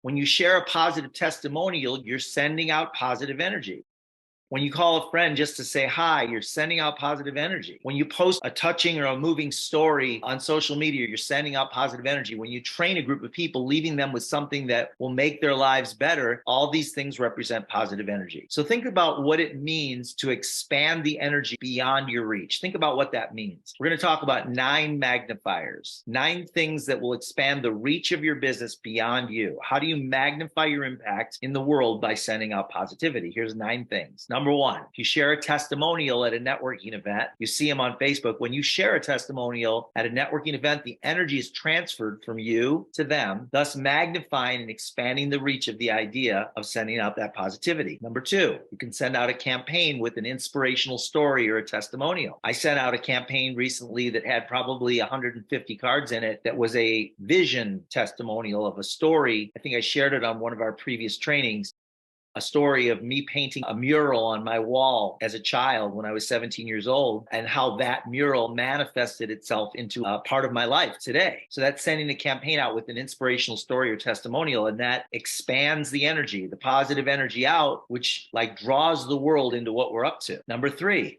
When you share a positive testimonial, you're sending out positive energy. When you call a friend just to say hi, you're sending out positive energy. When you post a touching or a moving story on social media, you're sending out positive energy. When you train a group of people, leaving them with something that will make their lives better, all these things represent positive energy. So think about what it means to expand the energy beyond your reach. Think about what that means. We're going to talk about 9 magnifiers, 9 things that will expand the reach of your business beyond you. How do you magnify your impact in the world by sending out positivity? Here's 9 things. Number 1, if you share a testimonial at a networking event, you see them on Facebook. When you share a testimonial at a networking event, the energy is transferred from you to them, thus magnifying and expanding the reach of the idea of sending out that positivity. Number 2, you can send out a campaign with an inspirational story or a testimonial. I sent out a campaign recently that had probably 150 cards in it that was a vision testimonial of a story. I think I shared it on one of our previous trainings. A story of me painting a mural on my wall as a child when I was 17 years old, and how that mural manifested itself into a part of my life today. So that's sending a campaign out with an inspirational story or testimonial, and that expands the energy, the positive energy out, which like draws the world into what we're up to. Number 3,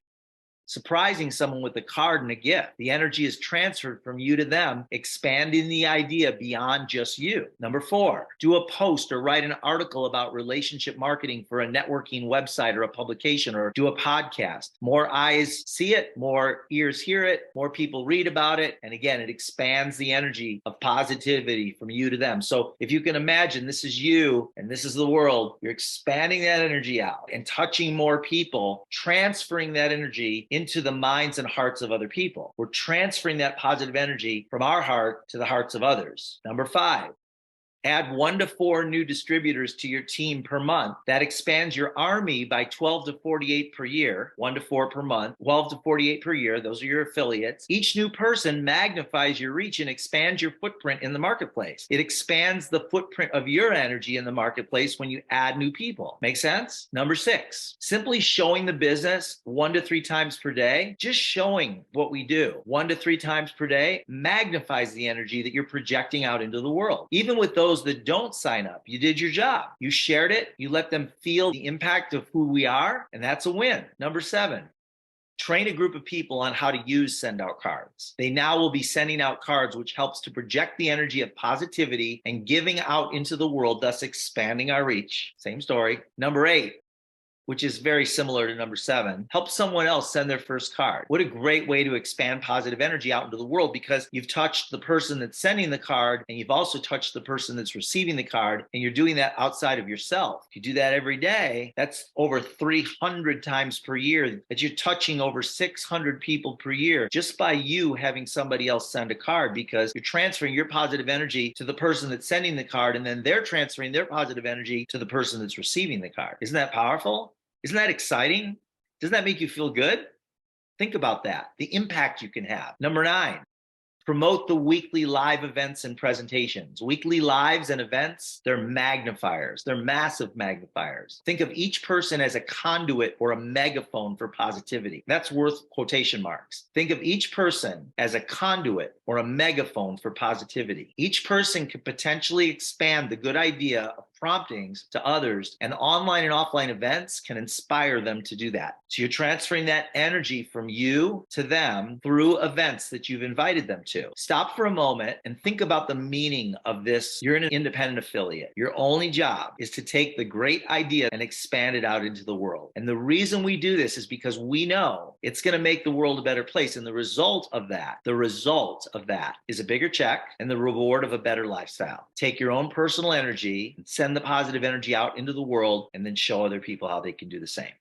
surprising someone with a card and a gift. The energy is transferred from you to them, expanding the idea beyond just you. Number 4, do a post or write an article about relationship marketing for a networking website or a publication, or do a podcast. More eyes see it, more ears hear it, more people read about it. And again, it expands the energy of positivity from you to them. So if you can imagine, this is you and this is the world, you're expanding that energy out and touching more people, transferring that energy into the minds and hearts of other people. We're transferring that positive energy from our heart to the hearts of others. Number 5, add 1 to 4 new distributors to your team per month. That expands your army by 12 to 48 per year, 1 to 4 per month, 12 to 48 per year. Those are your affiliates. Each new person magnifies your reach and expands your footprint in the marketplace. It expands the footprint of your energy in the marketplace when you add new people. Make sense? Number 6, simply showing the business 1 to 3 times per day, just showing what we do 1 to 3 times per day magnifies the energy that you're projecting out into the world. Even with those that don't sign up, you did your job. You shared it. You let them feel the impact of who we are, and that's a win. Number 7, train a group of people on how to use send out cards. They now will be sending out cards, which helps to project the energy of positivity and giving out into the world, thus expanding our reach. Same story. Number 8, which is very similar to number 7, help someone else send their first card. What a great way to expand positive energy out into the world, because you've touched the person that's sending the card, and you've also touched the person that's receiving the card, and you're doing that outside of yourself. If you do that every day, that's over 300 times per year that you're touching over 600 people per year just by you having somebody else send a card, because you're transferring your positive energy to the person that's sending the card, and then they're transferring their positive energy to the person that's receiving the card. Isn't that powerful? Isn't that exciting? Doesn't that make you feel good? Think about that, the impact you can have. Number 9, promote the weekly live events and presentations. Weekly lives and events, they're magnifiers. They're massive magnifiers. Think of each person as a conduit or a megaphone for positivity. That's worth quotation marks. Think of each person as a conduit or a megaphone for positivity. Each person could potentially expand the good idea of promptings to others, and online and offline events can inspire them to do that. So you're transferring that energy from you to them through events that you've invited them to. Stop for a moment and think about the meaning of this. You're an independent affiliate. Your only job is to take the great idea and expand it out into the world. And the reason we do this is because we know it's going to make the world a better place. And the result of that is a bigger check and the reward of a better lifestyle. Take your own personal energy and send the positive energy out into the world, and then show other people how they can do the same.